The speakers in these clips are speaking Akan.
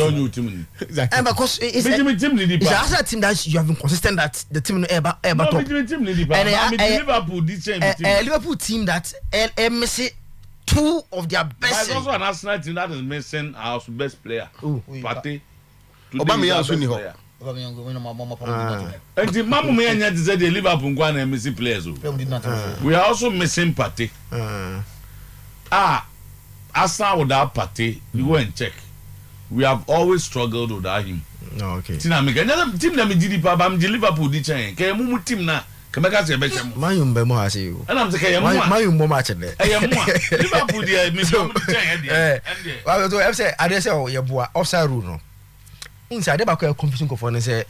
don't you team. Exactly. And because it's a team that you have been consistent that the team ever top. And Liverpool Liverpool team that missing 2 of their best. There's also an Arsenal team that is missing our best player. Partey. Obama also ni ho. And the Mamu Menya said the Liverpool go and missing players. We are also missing Partey. Arsenal without Partey, you go and check. We have always struggled without him. No, okay. Team that me did Liverpool di chain. Ke mu team na Kameka se be chem. Man be mo ha se you. And I'm say man mo match there. Liverpool dey me so chain there. Well, so I say I say your boy offside rule no. Inside the back confusion ko for say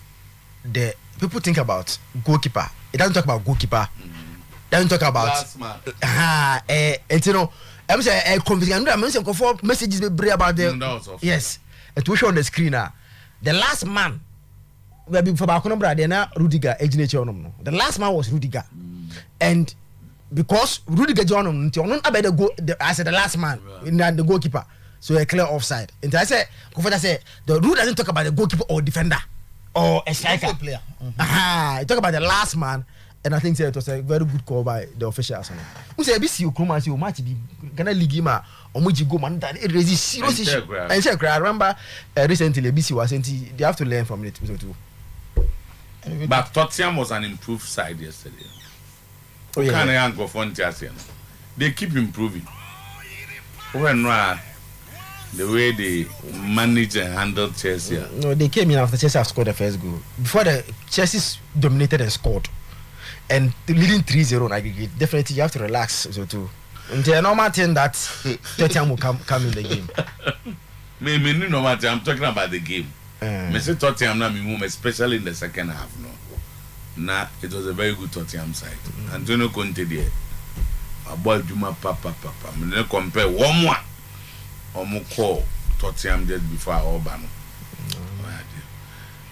the people think about goalkeeper. It doesn't talk about goalkeeper. Doesn't talk about you know I'm say confusion. I'm saying for messages be bring about the yes. It will show on the screen now. The last man we be for back on brother na Rudiger ejinache no. The last man was Rudiger. And because Rudiger join on about the go I said the last man in the goalkeeper. So a clear offside. And I say the rule doesn't talk about the goalkeeper or defender or a striker player. It talk about the last man. And I think it was a very good call by the officials. Who say BC Okroma say match be Ghana League ma omuji go man that it is serious issue. And say I remember recently BC was saying they have to learn from it too. But Tottenham was an improved side yesterday. Oh yeah. They keep improving. When the way they manage and handle Chelsea. No, they came in after Chelsea have scored the first goal. Before the Chelsea dominated and scored. And leading 3-0 on aggregate, definitely you have to relax so too. And the normal thing that Tottenham will come in the game. Me no matter. I'm talking about the game. Me say Tottenham na me move, especially in the second half. No, nah, it was a very good Tottenham side. Antonio Conte there, a boy Juma papa. Me no compare one more. Call Tottenham just before Orban.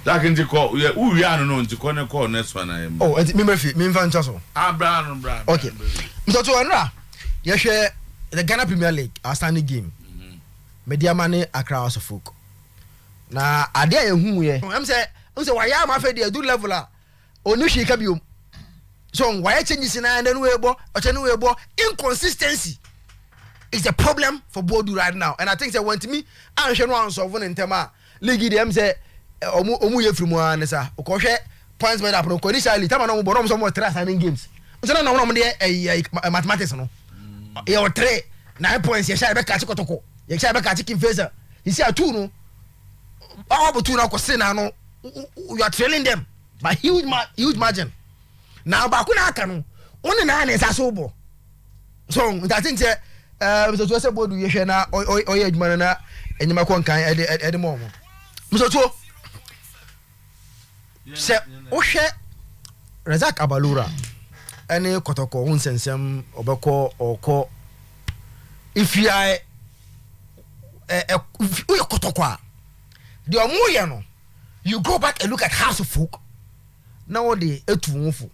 That can call we are no to call next one. Oh, me fan chaso. Brown. Okay. Mr. Tuanra, you share the Ghana Premier League outstanding game. Media money Accra House of Folk. Na ade ehun ye. I'm say why am I dey do level a onu shi ka biom. So why changes in and then we ebo inconsistency is a problem for Bodu right now. And I think they want me and she no answer in tema league dem say omu ye from one sa okwohwe points made up no conditionally time no borom some more 3 assigning games. So na no dey mathematics no. E o 3 9 points ye sha be catch kotoko. Ye sha be catch king face. He say 2 no. All 2 na ko say na no you are trailing them by huge margin. Now ba ku na aka no one na na sa so bo. So I think say Mr. Tuo say Bodu ye hwe na oye adwuma na enyima ko nkan e de mo. Mr. Tuo se o hwe Razak Abalura ene kotoko unsensem obeko oko if you are kotoko the omoye no you go back and look at House of Folk now the etuwonfo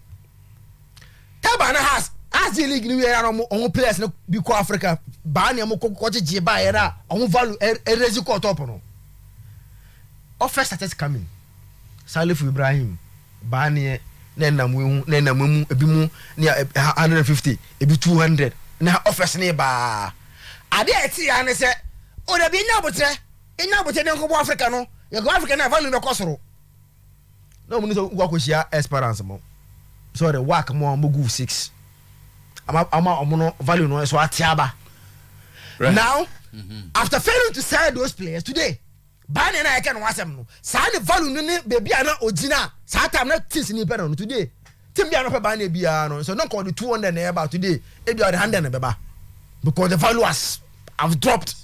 tabana has as the league we are on players no bi ko Africa ba na mo ko je ba era on value erezi ko top no offer started coming Salif Ibrahim ba na namu ebi mu ne 150 ebi 200 na offers ne ba ade eti ya ne se o da bi nya botre ne ko Africa no ye go Africa na value no ko soro no mo ni so gwa ko shia Esperance mo so the work mo go 6 ama omono value no so atiaba right. Now after failing to sell those players today ban na eke no wasem no sa the value no ne baby ana ogina sa time na things ni pe no today team bia no pe ban na bia no so no call the 200 na about today e bia the 100 na beba because the value have dropped.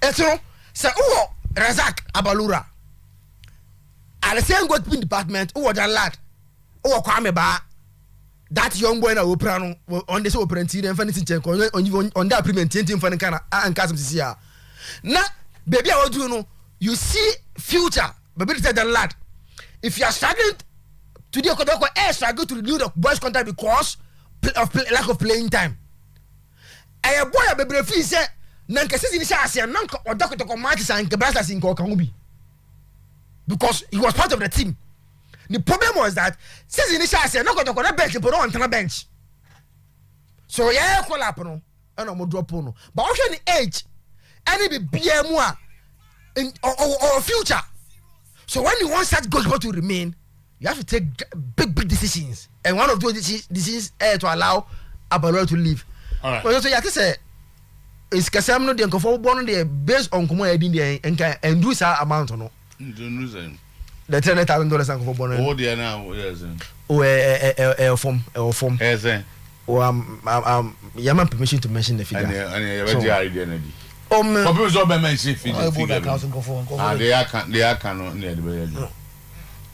Etro say oh Razak Abalura at the same goalkeeping department who was that lad who Kwame Ba that young boy na opera no on the opera team and fancy check on that premium team fan kana and cast this year na baby I do no you see future baby tell the lad if you are struggling today Kodoko struggle to renew the boys contract because of lack of playing time. A boy baby feel say nanka season ni share nanka odakotoko matches and Brastas in Kokangubi because he was part of the team. The problem was that season ni share nanka odakotoko na bench but on the bench. So yeah, call up no, and I'm drop no. But also the age, any be BMWA in or future. So when you want such goalkeeper to remain, you have to take big decisions, and one of those decisions to allow Abalora to leave. All right. So you have to say. Is kasam no de nkofo born there based on komo edin there and do sa amount no the $300,000 nkofo born oh there now yes form yes yama permission to mention the figure and you already idea na di people so be mention figure they are can no near the way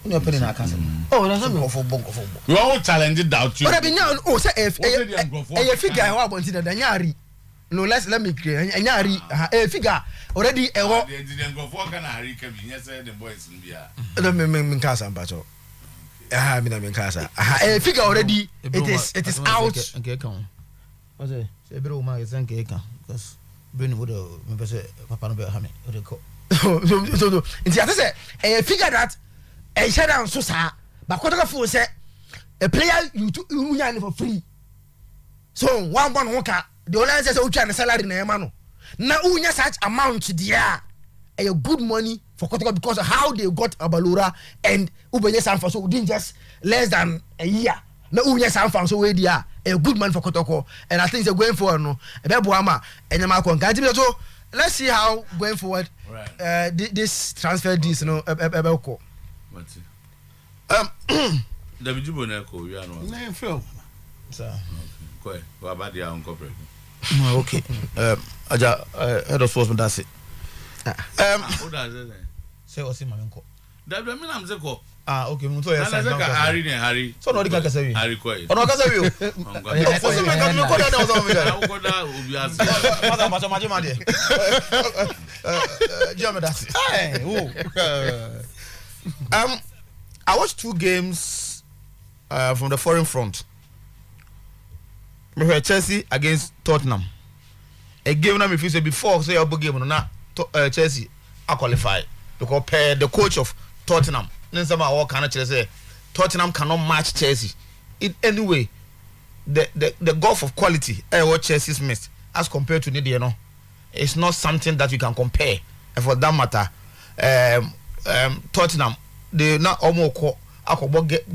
no put na account oh na some nkofo you all challenge doubt you but be now oh say e figure how about it da nyari. No, let me clear. Anyari figure already the nkofo can harry can be yes the boys in bia no me kasa mpacho me na me kasa figure already it is out okay kan o say se bere o ma is nke kan because brain would me pese papa no be ha me o de ko so inti ate say figure that shut down so sa ba kwotaka fo say a player you unya for free so one hoka the only says ucha salary na emano na unya such amount there a good money for Kotoko because of how they got Abalora and ubenye sanfa so didn't just less than a year na unya sanfa so we there a good money for Kotoko and I think they're going forward no ebeboama enyama konkanti so let's see how going forward this transfer deals no ebeko David Jubona ko wi anu na feel sir ko e wa ba dia on corporate okay aja head of sports that's it what does it say o si ma nko David me na mze ko okay mo to yes na Harry so no di ka kasa wi Harry ko e ono kasa wi o o si me ka me ko da o so me da ko da obi ase ma de Jam that's it I watched 2 games from the foreign front. We were Chelsea against Tottenham. A game na me feel say before say your game no na Chelsea are qualified because the coach of Tottenham Nensama all kind of Chelsea Tottenham cannot match Chelsea. In anyway the gulf of quality what Chelsea's missed as compared to Nidia no it's not something that you can compare. And for that matter Tottenham they not almost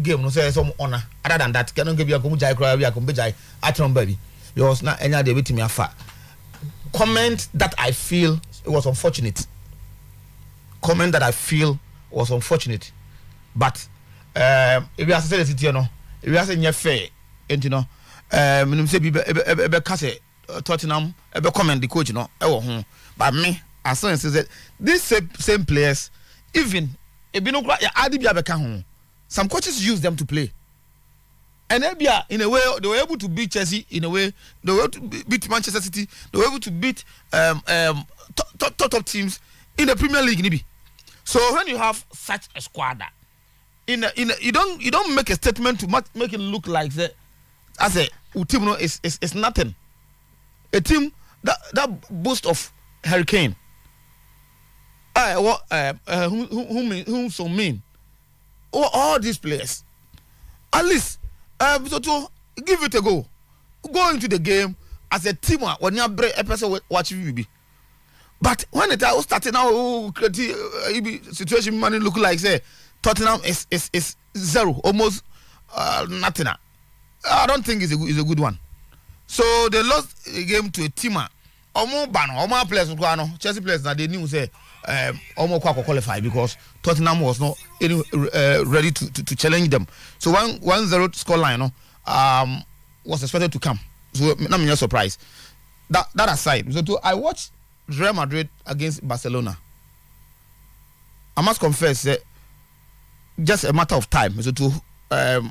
game no say some honor other than that cannot give you a jai cry we are jai atron baby because na enya dey betimi afa comment that I feel it was unfortunate but if you are say the no if you are say fair enti no minimum say be ka say Tottenham be comment the coach no e wo ho but me as soon as say these same players even ebi no kra ya adi bia be ka ho some coaches use them to play. And Ebia, in a way, they were able to beat Chelsea. In a way, they were able to beat Manchester City. They were able to beat top teams in the Premier League. Maybe. So when you have such a squad, you don't make a statement to make it look like that as a team. No, it's nothing. A team that boasts of Hurricane. Whom so mean? All these players, at least, so to give it a go into the game as a team. When you break a person watch you, but when it all started now, situation money look like say Tottenham is zero, almost nothing. I don't think it's a good one. So they lost a game to a team. Almost players, Chelsea players, now they knew say. Almost qualify because Tottenham was not ready to challenge them. So 1-0 scoreline was expected to come. So not me surprised. That aside, so I watched Real Madrid against Barcelona. I must confess that just a matter of time. So I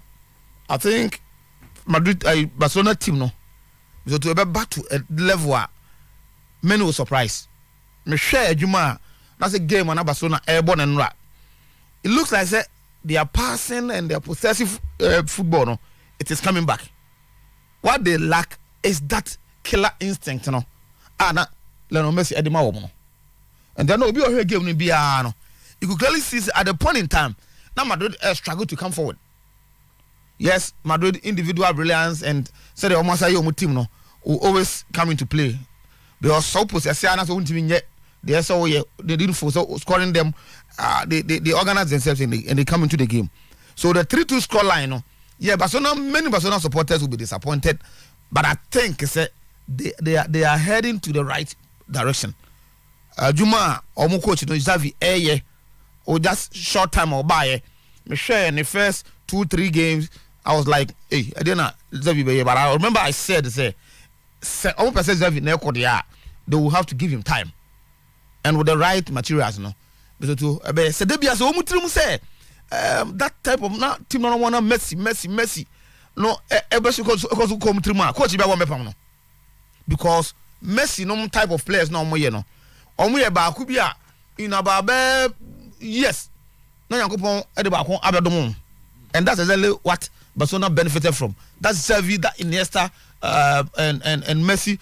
think Barcelona team no. So to be back to a level where many were surprised. Me share Juma. That's a game on Barcelona airborne and rap. It looks like they are passing and they are possessive football. No, it is coming back. What they lack is that killer instinct. No, Lionel Messi edema womo. And then obi o game ni bia no. You could clearly see at the point in time now Madrid struggled to come forward. Yes, Madrid individual brilliance and said the almost say team no will always come into play. Because so possess na so team yet they so they didn't force scoring them they organize themselves and they come into the game. So the 3-2 score line no Barcelona, many Barcelona supporters will be disappointed, but I think they are heading to the right direction. Juma omo coach no Xavi or just short time or buy me share in the first 2-3 games I was like, hey, I didn't know Xavi, but I remember I said almost percent Xavi they will have to give him time and with the right materials no. But to say Debia so omutrim say that type of team no wanna Messi no because come trima coach be one mepam no because Messi no type of players no omo ye no omo ye ba ku bia in about yes na Yankopon e de ba kon abedom and that's exactly what Barcelona benefited from. That's Xavi, that Iniesta and Messi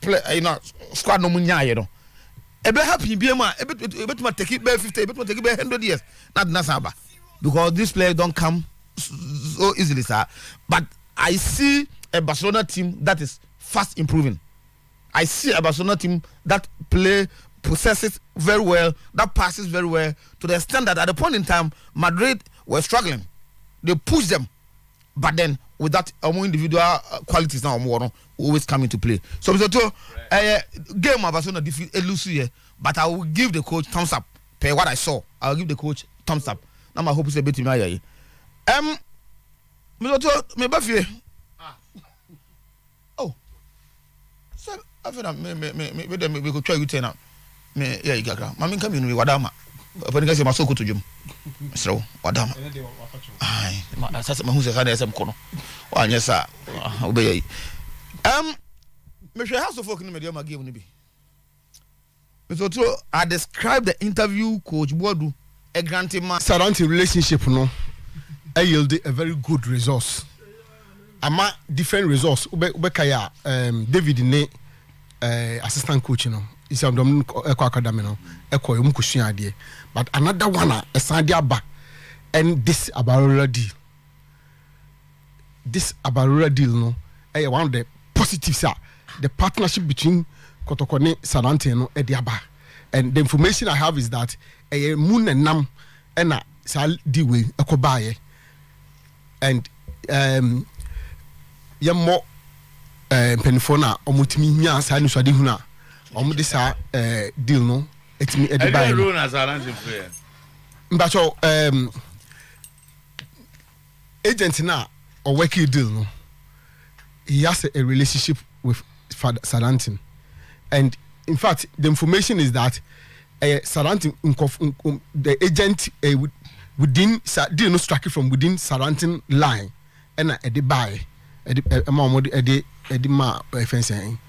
play squad no munya ye no e be happy be ma e be take it be 50 e be take it be 100 years na saba because these players don't come so easily, sir. But I see a Barcelona team that is fast improving. I see a Barcelona team that possesses very well, that passes very well, to the extent that at the point in time, Madrid were struggling. They pushed them, but then with that individual qualities now always come into play. So, game of Barcelona defeat Lucy, but I will give the coach thumbs up. Per what I saw, I will give the coach thumbs up. Now I hope it's a bit me aye. Me bafie. Oh. So after me go try you turn up. Me yeah igakra. Mami come in wadama. Open ga se masoko to dwom. Sro wadama. Ai, sasa ma hu se kana esem kono. Wa anya sa obeyi. Me hwe house of folk no me dey ma game no bi. So I describe the interview coach Boadu a granting man surrounding relationship no I yielded a very good resource. Ama different resource ubekaya David ne assistant coach no is am dom academy no ekọ yom kusua ade but another one a sande aba and this Abarora deal no one of the positives are the partnership between Kotoko ne Sarante no e aba and the information I have is that moon and nam ena sal diwe ekobaye and yamo penifona omutimi nya sa ni swade huna omude sa deal no etimi edibaye no na Sarante player mbacho agent na or working deal no he has a relationship with Sarante and in fact the information is that Sarante the agent within deal no strike from within Sarante line and edibaye edima fencing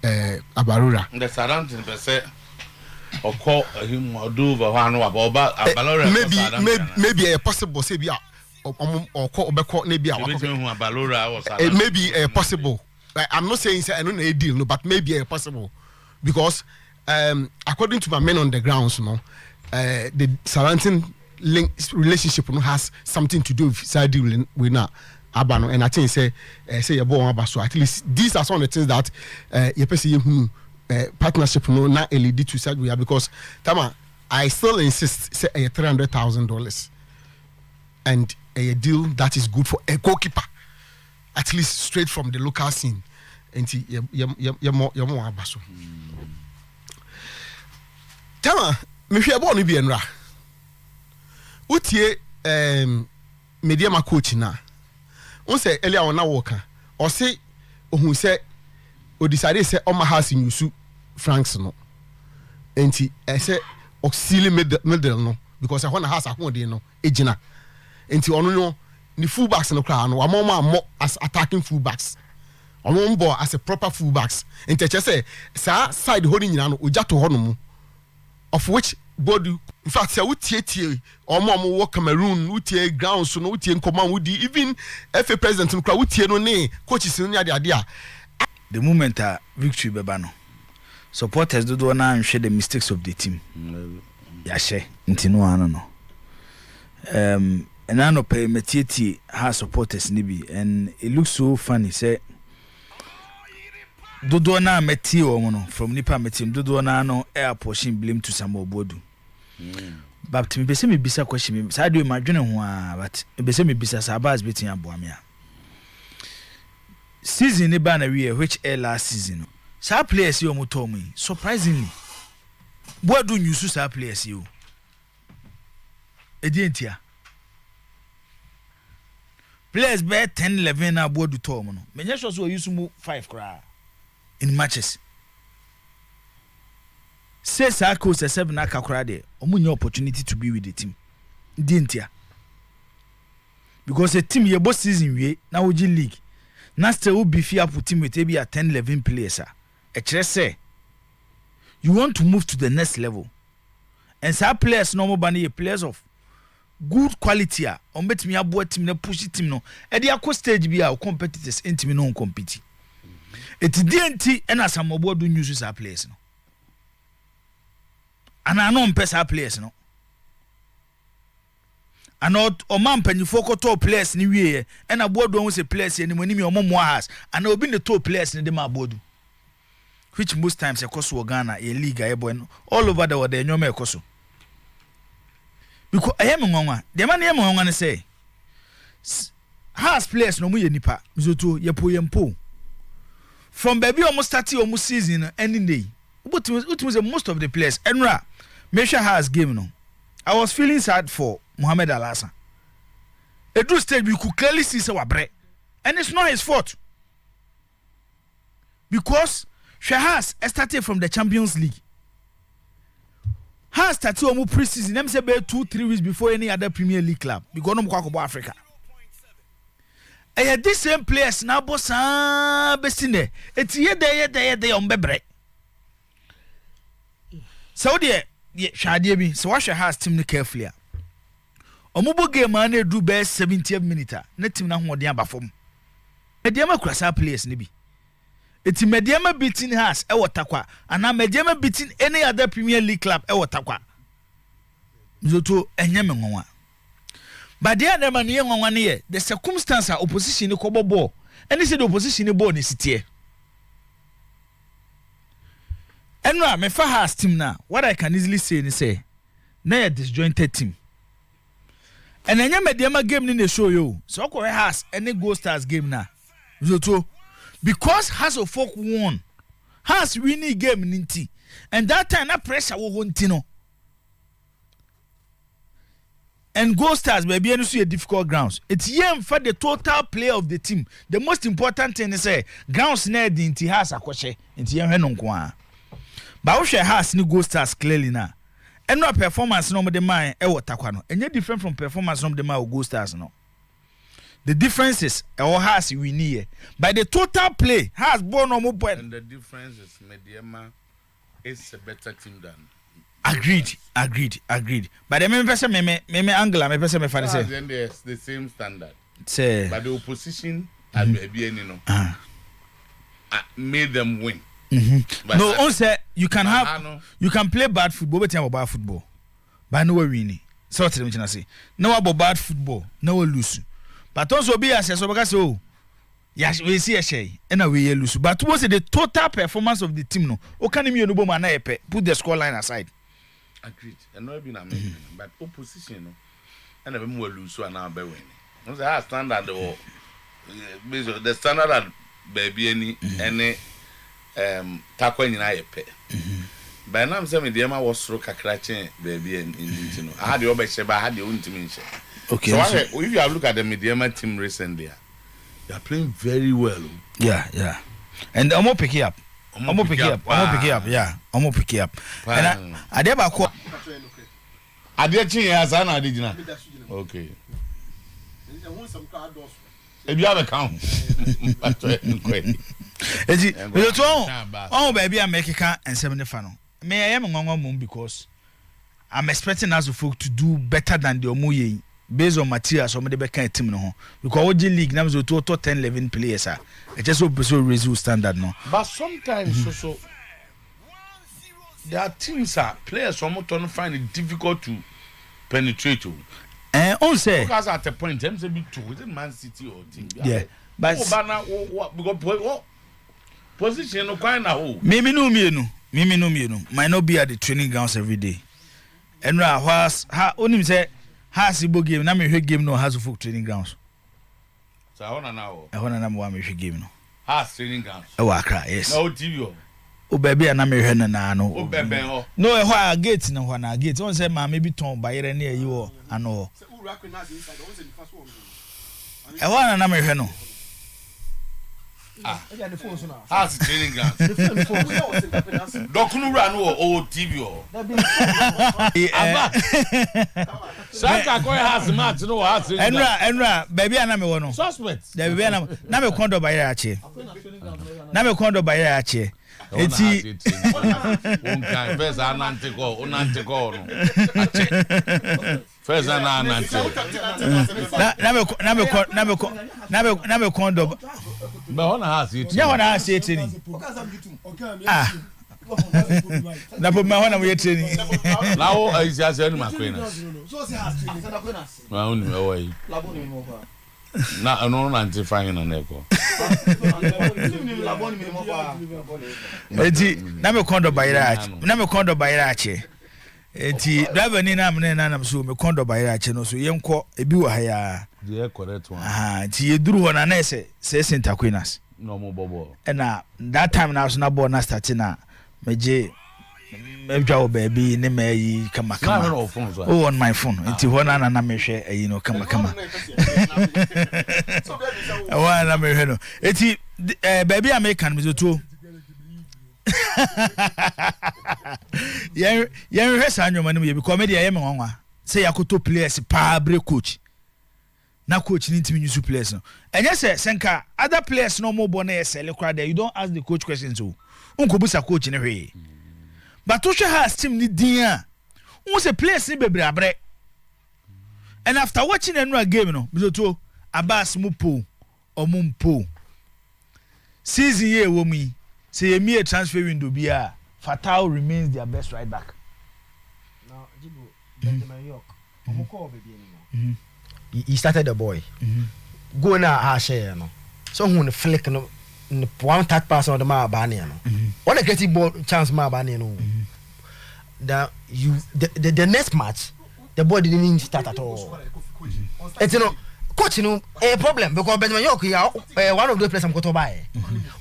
Abarora the Sarante per se or call him or do maybe a possible say bia or call maybe maybe a possible. I'm not saying say I don't know a deal no, but maybe a possible because according to my men on the grounds the surrounding link relationship has something to do with side deal with now Abano and I think say you born Aba, so at least these are some of the things that you person partnership no na LED to side we are because Tama I still insist say $300,000 and a deal that is good for a goalkeeper at least straight from the local scene and you more Abaso. Tama me hwe abo no bi enra utie media ma coach na on say earlier on na worker or say ohun say o decide say o ma house nyusu francs no enti say auxiliary middle no because I want house akon no ejina enti ono no ni fullbacks no kra no amoma as attacking fullbacks ono mbo as a proper fullbacks enti che say sa side holding nyina no oja to hono mu of which body in fact say wutie omo wo Cameroon wutie ground so no wutie nkoma wudi even FA president no kra wutie no ne coaches no ade a the moment victory beba no supporters do na share the mistakes of the team. Ya share ntino ano no. And I know pay Metieti has supporters nibi, and it looks so funny. Say Dodo na meti o from nipa metim Dodo na no air portion blame to some obodu. But me be me bisa question me. Sa do imagine ho but be me bisa sa bas betin aboa me a. Season ni ba na we which air last season. Sa players you moto me surprisingly. Boadu nyusu sa players you. Edientia. Players be 10 11 na boadu to mo no. Menye sure so use mu 5 kra in matches. Say Sako se 7 na kakra de. Omunye opportunity to be with the team. Edientia. Because the team ye both season we na oji league. Na still be fear put team with maybe a 10 11 players a. E say you want to move to the next level. And some players no more bani players of good quality a on bet me abo team na push team no e dey akọ stage bi a competitors team no compete it DNT and as some obodo news sa players no ana no mpesa players no ana o man panifo ko top players ni wie e na bodo won say players ni mo ni me o mo has ana obi ne top players ni de ma bodo which most times ekoso Ghana a league all over the world enyoma ekoso because I am nwanwa the man am nwanwa ne say has players no mu ye nipa mizoto yempo from baby almost start almost season ending day but most of the players enra Mesha has game no I was feeling sad for Mohamed Alhassan it do stage we could clearly see say wabre and it's not his fault because started from the Champions League. Has started almost pre-season. Let me say 2-3 weeks before any other Premier League club. Because no more about Africa. And these same players now boss besine. It's ye there on bebre. So there, shadi bi. So what has team carefully. Omubo game man do best 70th minute. Net team na ho de aba fom. E de ma krasa players ni bi. It's Mediama beating has a watakwa, and now Mediama beating any other Premier League club a watakwa. Zoto enyamenwa. But the other man here 1 year, the circumstance of opposition in Kobo ball, and he said the opposition in ball is city. And now, my has team now. What I can easily say is say, na disjointed team. And then Mediama game in the show you. So has any Gold Stars game now. Zoto. Because has a folk won, has winning game ninty, and that time that pressure will want no. And Gold Stars baby and see a difficult grounds. It's yem for the total play of the team. The most important thing is say grounds near the inti has a question into yem henon. But we has new Gold Stars clearly now. And no performance no the mind takwano. And yet different from performance no the mind Gold Stars no. The differences has we need, but the total play has born no more point. And the difference is Mediama is a better team than. Agreed. But the main person, me Angela, me person, me fan say. Then there's the same standard. Say. But the opposition and made them win. No, on say you can you can play bad football, but you have bad football. But no winning. So what I'm say. No about bad football, no lose. But also be as so because oh yes we see a shay and we lose but was the total performance of the team no o can me no man put the score line aside. Agreed. And no been amazing but opposition no and we will lose so now be winning. No say standard or the standard that baby any takwa nyina yepe. By now say me the ma was through kakra chen baby and you know I had the obesheba I had the ultimate share. Okay. So if you have looked at the Mediama team recently, they are playing very well. Yeah. And I'm gonna pick it up. I'm gonna pick it up. Yeah, I'm gonna pick it up. And I never call. I did change as I did not. Okay. If you have a count. Oh baby, I'm making and 70 final. May I am on moon because I'm expecting us folk to do better than the Omuye. Based on materials somebody be kind team no because OG league now so total 10-11 players it just so result standard no but sometimes so there are teams players from don't find it difficult to penetrate. On say because at a point them say be two is it Man City or team. Yeah, but because position no kind of me no might not be at the training grounds every day. And was only say has Igbo game na me hwe game no has folk training grounds. So I wanna know. I wanna know me hwe game no. Has training grounds. E wa kra yes. No TV O baby na me hwe na no. O bebe ho. No e ho gate na ho na gate. Won say ma me bi ton bayere na yi wo ano. E ho na me hwe no. Has training grounds. Dokunu run o TV o. Saka ko has match no has. Enra baby na me wo no. Suspect. Baby na me kondo bayere ache. Na me kondo bayere ache. Eti unka pesa anantiko no. First anantiko. Na me kondo. But ona has it. Ya ona has it ni. Ah. Na po ma hona mo yeteni. Na o isia se ni makwena. Ma unu me wo yi. Na no nanti fine na neko. Eti na me kondo bayira ache. Eti driver ni na me na so me kondo bayira ache no so yenko ebi wo ha ya. The correct one. Ti yeduru ho na na say center queeners. No mo bobo. Na that time na so na ball na start na meje mebja wo baby ne mai kama. Oh on my phone. Eti ho na me hwe ayi no kama. Wa na me hwe no. Eti baby American me to yen hwe sa anwoma no ye because me dey me nwanwa say yakoto players pa break coach na coach ni ntimi nyusu players no enye say senka other players no mo bo na yesele kwa there you don't ask the coach questions so unko busa coach ne hwe but to has team ni din a won say players ni bebre abre and after watching another game no me to Abbas mupo omumpo season ye wo mi say me a transfer window bia Fatal remains their best right back. Now, Benjamin York, he started the boy. Go na share no. So when the flick no one tap pass on the ma bani no. On a getting ball chance ma bani no. The next match the boy didn't even start at all. It's coach a problem because Benjamin York one of the players I'm going to buy.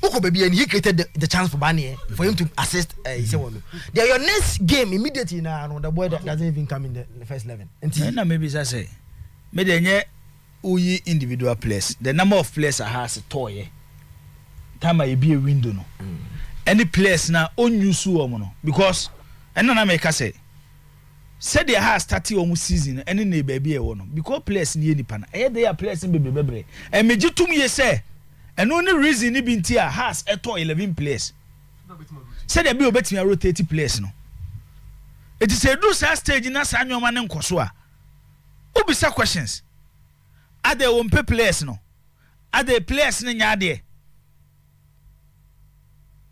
Uko baby and he created the chance for Bani for him to assist there your next game immediately now the boy that doesn't even come in the first 11. And maybe I say maybe any uyi individual players the number of players has a toy time I be a window no any players now on you so no because and na make say said they has started almost season any ne baby e wono because players ni nipa na they are players in bebre and meji tum ye say and only reason ni binti a has eto 11 players said they be obetimi rotate players no it is a do stage na sanwoma ne nkoso a obisa questions are they on players no are they players ne nya de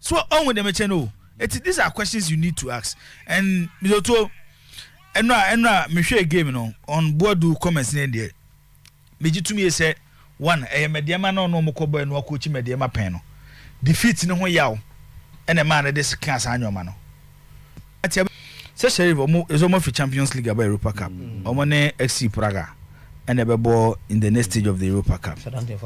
so on with them channel these are questions you need to ask and to enra me hwe game no on board do comments ne there meji to me say one mediama no no mokobo no coach mediama pen no defeat ne ho yaw ene man de class anwoma no say Sheriff is almost for Champions League about Europa Cup omo ne FC Praga ene bebo in the next stage of the Europa Cup so there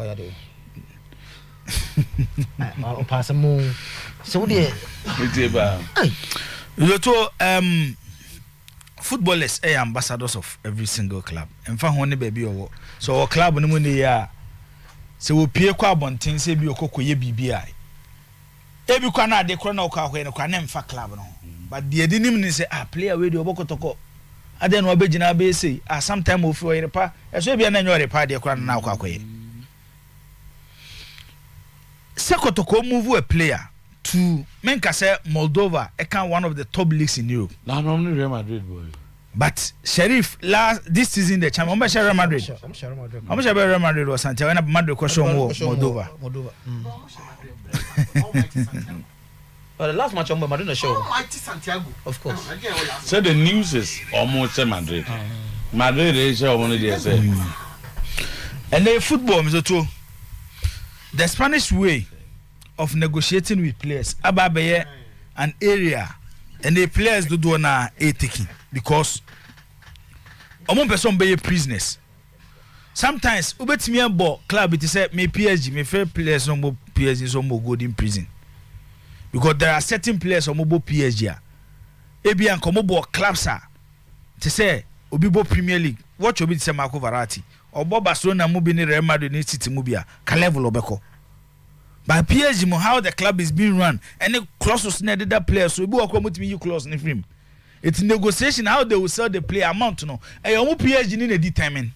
footballers are ambassadors of every single club. And for one baby or so our club no money ya so we pay kwa bontin say bi okoko ye BBI. E bi kwa na de kro na okwa hwe no kwa na mfa club no. But the edinim ni say player we de obokotoko. Ade no obegina be say sometime ofi o yerepa. E so bia na nyo yerepa de kro na okwa hwe. Sekotoko move a player to menka say Moldova one of the top leagues in Europe. Na normally Real Madrid boy. But Sheriff this season the champion Real Madrid. I'm sure Real Madrid or Santiago Madrid ko show Moldova. But the last match on Madrid show. Mighty Santiago. Of course. So the news is almost Madrid. Madrid is almost there. And the football is too. The Spanish way of negotiating with players about an area and the players do na a taking because among person be prisoners. Sometimes ubetimi abo club it say me PSG me fair players no more PSG so more go in prison because there are certain players on mobile PSG ebi an komobo clubs are to say obibo Premier League watch obi say Marco Verratti or Barcelona mubi ni Real Madrid ni City mubia ka level obeko by PSG mo how the club is being run any clauses needed that players so obi wo mutimi you clause ni film it's negotiation how they will sell the player amount no e omo PSG ni na determine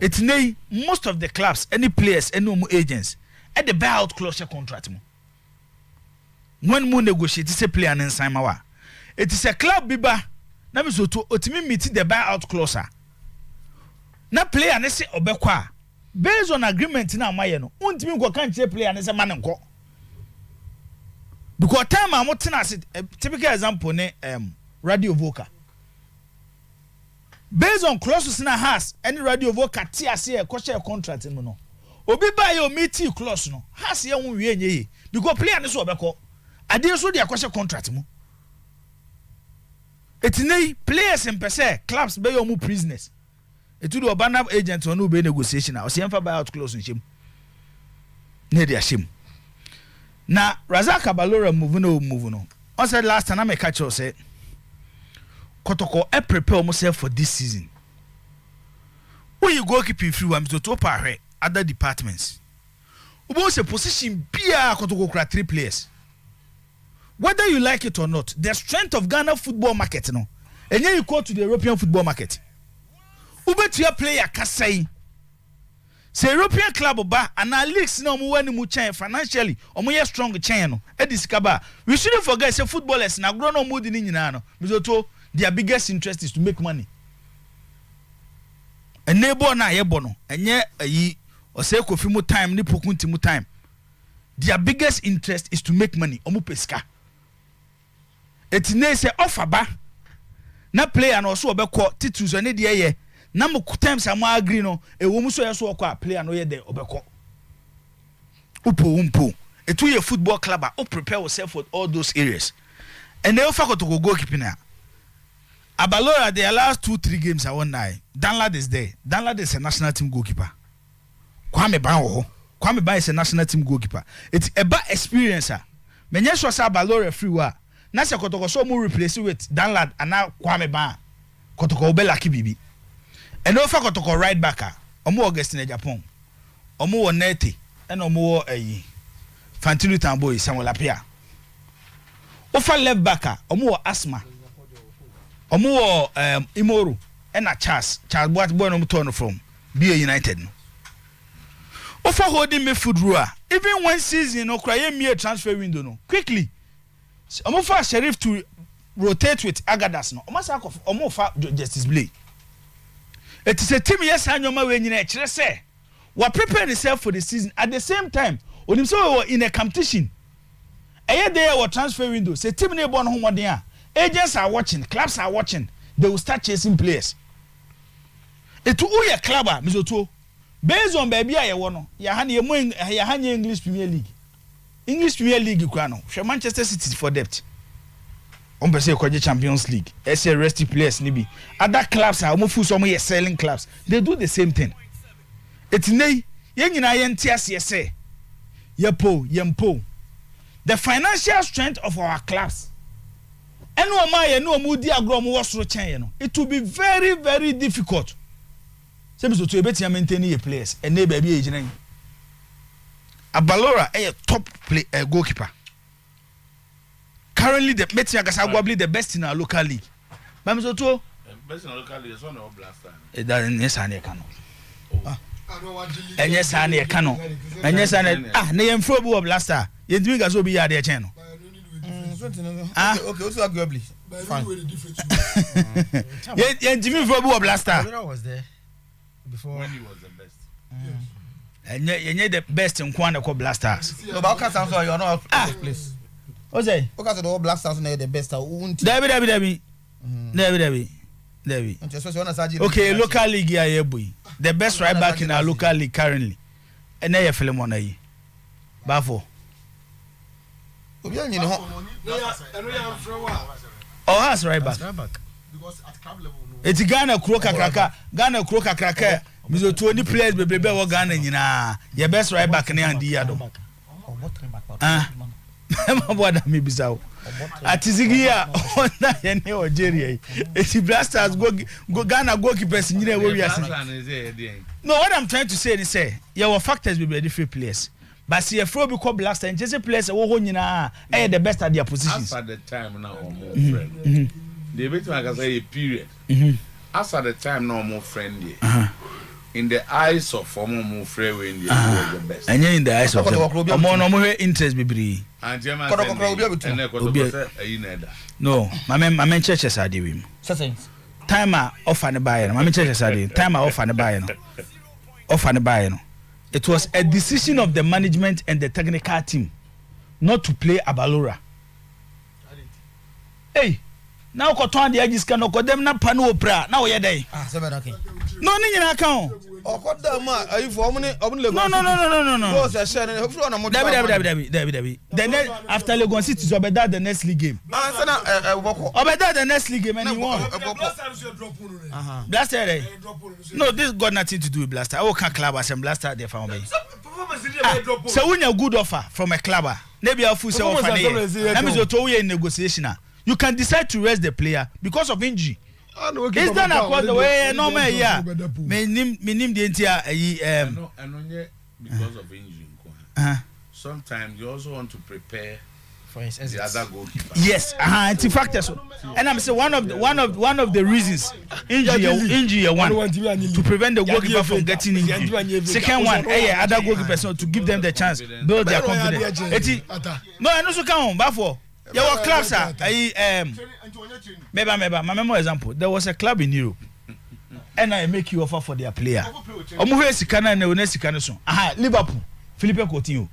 it's nay most of the clubs any players any agents at the buyout clause contract mo when mo negotiate say player and sign ma it is a club biba na me so to otimi meet the buyout clause na player ne say obekwa based on agreement na amaye no untimi go kan che player ne say man nko because time am tena say typical example ne radio vocal based on clauses na has any radio vocal ti ase e share contract no obi ba ye o meet clause no has ye won wie nye because player ne so obekọ ade so de share contract mu etinei players in per se clubs be your mu prisoners etu do banner agent on be negotiation o se emfa buyout clause nshim ne de ashim na Razak Abalora move no on said last time I catch you say Kotoko e prepare himself for this season. When you go keeping free one to top other departments. Ubo se position bia Kotoko kra 3 players. Whether you like it or not, the strength of Ghana football market no. And then you go to the European football market. Ube to your player kasai. Say European club ba and our leagues no mo wani mu chain financially or mo ye strong chain no. E discover. We shouldn't forget say footballers na grow no mo di ni nyina no. Mizoto their biggest interest is to make money. And neighbor na yebo no enye ayi or say Kofi mu time ni Pokunti mu time. Their biggest interest is to make money. Omu pesika. Etine say offer ba na player no so obekọ titles ne de ye na mo times am agree no e wo mu so ye so okọ player no ye de obekọ. Upo etu ye football club o prepare yourself for all those areas. And they offer to go keeping now. Abalora, their last 2-3 games I won now. Danlad is there. Danlad is a national team goalkeeper. Kwame Ban is a national team goalkeeper. It's a bad experience. Menye so sa Abalora free wa. Na se Kotoko so mo replace with Danlad and now Kwame Ban. Kotoko obe lucky bibi. And offer Kotoko right back. Omo Augustine Japan. Omo Nete and omo Fantinu Tamboy Samuel Apia. Offer left back. Omo Asma. Omo Imoru and a Charles what born on turn from BA United. Offer holding midfield even one season no cry me a transfer window no quickly. Omo for Sheriff to rotate with Agadas no. Omo for Justice Blay. It is a team yes anyoma we nyina kire say we prepare themselves for the season at the same time onim so we in a competition. Eye there we transfer window say team ne born homoden a agents are watching, clubs are watching. They will start chasing players. It will your club, Mizoto. Based on baby, I want Yahani English Premier League. English Premier League, Ukrano. Manchester City for depth. On per se Champions League. SA resty players, Nibi. Other clubs are almost some selling clubs. They do the same thing. It's nay, yen tias yese. Yempo. The financial strength of our clubs. And no my no mudi agrom was chain. It will be very, very difficult. Seems to be maintain your players and neighbor be agent. Abalora a top goalkeeper. Currently the Metiagasagwably the best in our local league. Bamzoto best in our local league is one of Blaster. It doesn't yes I can. And yes I can. And yes I name Frobo Blaster. You think as will be at their channel. Okay, what's arguably? Fine. Yeah, Jimmy Frobo Blaster. I was there before when he was the best. And you're the best in Quantico Blasters. No, but I can't answer. You're not please. What's that? Because the all Black Stars are the best. Debbie. Okay, local league yeah boy. The best right back in our local league currently. And then you film on a Bafo. Oh, that's right back. Because at club level, no. It's Ghana Kroka Kraka. Mizo 20 players be Ghana nyina. Your best right back in the yado. Me bizao. Atizigia ona ye ne Algeria. Eti Blasters go Ghana goalkeepers nyina we wiase. No, what I'm trying to say is say your factors be different players. But see a fro be called Blaster and just players wo ho nyina the best at their positions. As at the time now friend. They bet like I say a period. As at the time no more friendly. In the eyes of former more friend when they were the best. And in the eyes of them. No interest be. No, my men churches are doing. Timer off and buy. My men churches are doing. Timer off and buy. Off and buy. It was a decision of the management and the technical team not to play Abalora. Hey, now Koton the edges can go them na panu opera. Now you're there. No, ni na account. Oh, what the man? Are you for money? No. Debbie. Then after Legon City, so better the next league game. Better the next league game, and he won. Blaster. No, this got nothing to do with Blaster. I can club as a Blaster there for me. So when you good offer from a clubber, maybe a full offer. That means you're in negotiation. You can decide to rest the player because of injury. It's done across the way. No man, yeah. Minim the entire and because of injury. Sometimes you also want to prepare for instance the other goalkeeper. Yes, it's factors. And I'm saying one of the reasons injury one to prevent the goalkeeper from getting injured. Second one, other goalkeepers to give them the chance, build their confidence. No, I know so come on, your clubs are my memory example. There was a club in Europe, and I make you offer for their player. Liverpool, Philippe Coutinho.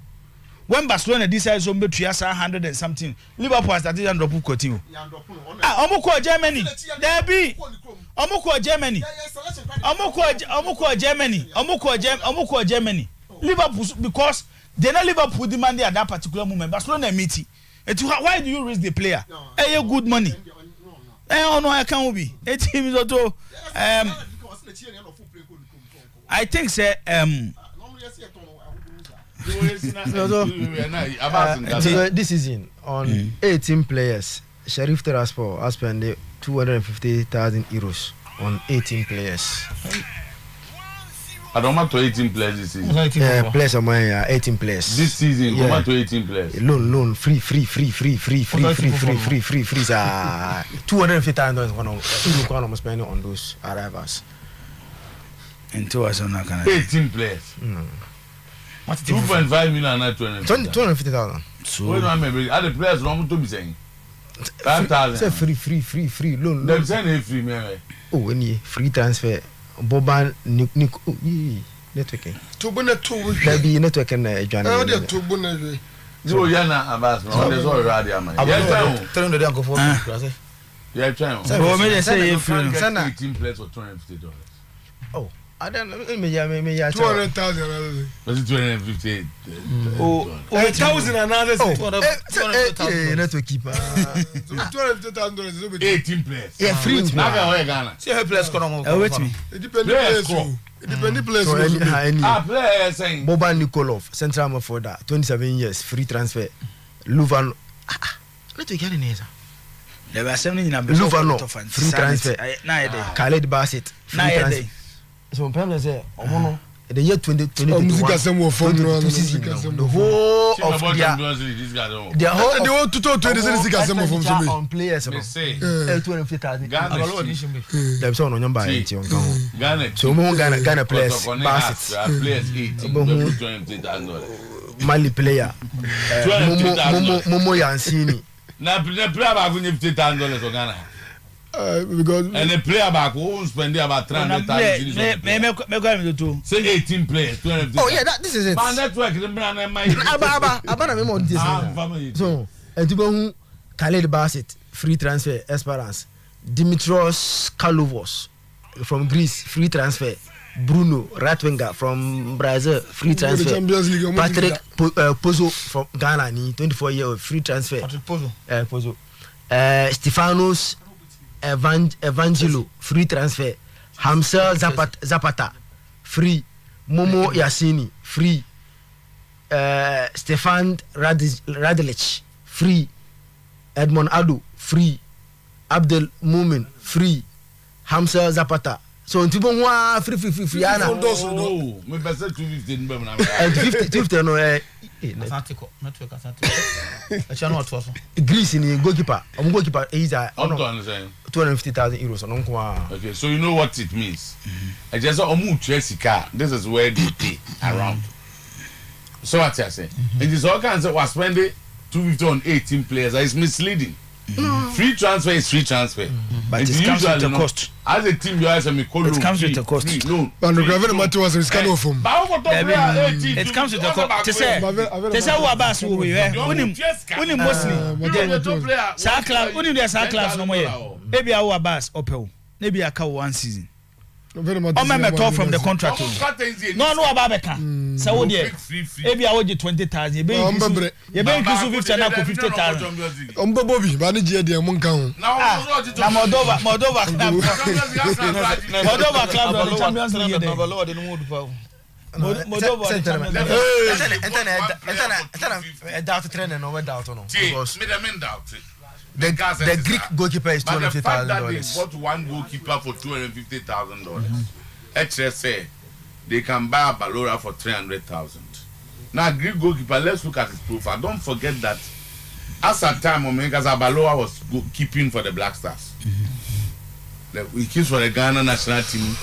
When Barcelona decides to bet 100 and something, Liverpool has started to drop Coutinho. Omuko Germany, there be Omuko Germany. Liverpool because they not Liverpool demanding at that particular moment. Barcelona meeting. Why do you risk the player? Hey, good money. No, I can't be. I think say this season on 18 players, Sheriff Tiraspol has spent 250,000 euros on 18 players. I don't want to 18 players this season. Players are 18 players. This season, come on to 18 players. Loan, free. 250,000 on spending on those arrivals. And 18 players. 2.5 million and 250,000. So wait a minute, are the players long to be saying? 5,000. Say free loan. Them saying free man. Oh, when you free transfer. Boban networking. Maybe networking join. So yana abas no there's all radio man. Tell them to go for class. Yeah, try. So me they say if 18 players for $250. Oh, I don't know. Me 200,000. Was it 250? Oh, 1,000 another. Network keeper. $250,000. 18 players. Yeah, free. Now Ghana. See how players come on. Wait me. It depends players. Players saying Boban Nikolov, central midfielder, 27 years, free transfer. Luvan. Network get in here. There were 7 in Luvano, free transfer. Khaled Bassett, free transfer. So problem say omo the year 2021 the whole of the whole 2020 on players no 250,000 them so no number 80 on Ghana. So Ghana players Bassett Mali player Momo Yansini na player ba go $50,000 for Ghana. Because and the player back who spend about 300,000. Say 18 players. Oh yeah, this is it. Man network the brand my. Abana me on this. So Entibo Khaled Bassett free transfer Esperance. Dimitrios Kalovos from Greece free transfer. Bruno right winger from Brazil free transfer. Patrick Pozo from Ghana, 24-year-old free transfer. Patrick Pozo. Pozo. Stefanos Evangelo free transfer. Hamsel Zapata free. Momo Yassini free. Stefan Radilic free. Edmond Ado free. Abdel Mumin free. Hamsel Zapata. So ntibo ho free ana. Oh, me pese 250 nbe na. 50 no Asantiko, network Asantiko. Acha no oto so. Greece ni goalkeeper. Goalkeeper is a 250,000 euros on kwa. Okay, so you know what it means. I just omu Chelsea. This is where they pay around. So what I say? And this all kinds of was spending 250 on 18 players. It's misleading. Free transfer is free transfer. But it comes with a cost. As a team, you have some it comes with a cost. No. And the government matter was a scandal for him. It comes with a cost. To say who Abbas who we unim mostly. Sakla unim their sakla no more. Maybe our Abbas opel. Maybe a cow 1 season. I'm talk from the contract. No, Ababeka. So dear. Maybe I would get 20,000. You be increase 50 and 50,000. Bobby, manager the Monkan. Moldova club Champions League. The Greek goalkeeper is $250,000. Bought one goalkeeper for $250,000. HSA, they can buy a Balora for $300,000. Now, Greek goalkeeper, let's look at his profile. Don't forget that as a time, Omega Balora was keeping for the Black Stars. He keeps for the Ghana national team.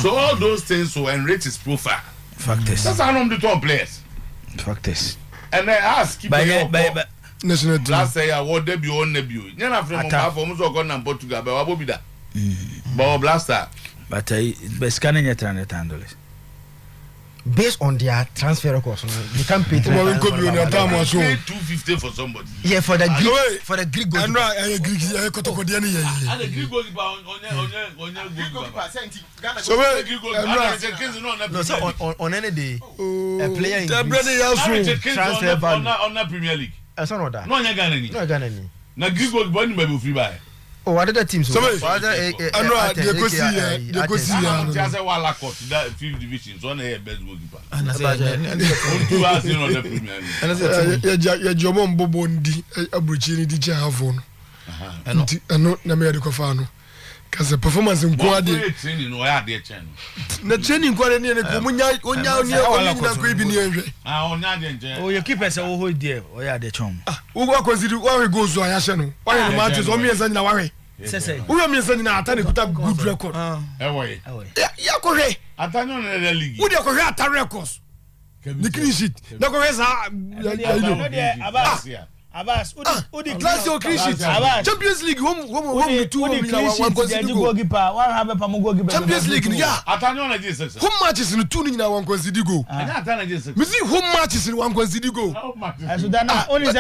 So all those things will enrich his profile. Factors. That's how the top players. Factors. And I ask national team. Last year, what debut on debut? Yana from Mumbai for Muzo and Portugal, but what be that? But Blaster. But scanning your $300. Based on their transfer records, they can pay $250 for somebody. Yeah, for the Greek goalkeeper. And the Greek goalkeeper on any day, a player in transfer value on the Premier League. That's not that. No, you're Ghana. Now Greek goalkeeper may be free by. Oh, what other teams? They go see just a wala court that 5th division. So on the best goalkeeper. And Two hours in on the Premier League. Yeah, Jomon Bobondi, Abuchini, DJ Havon. And not Namerico Fano. Because the performance in Quadi training, no, I had their channel. the training Quadi and Oh, your keepers are all dear. Oh, yeah, the chum. Who consider why we go to Ayashano? Why the matches on me as an hour? Who are missing in our time to good record? Away. Yeah, correct. I don't know the league. Who are correct records? The clean sheet. The correct Abbas, last year clean sheet. Champions League, one Champions League, yeah. I don't know this. Home matches in the 2 in one consider go. I don't know this. Home matches in one consider go. only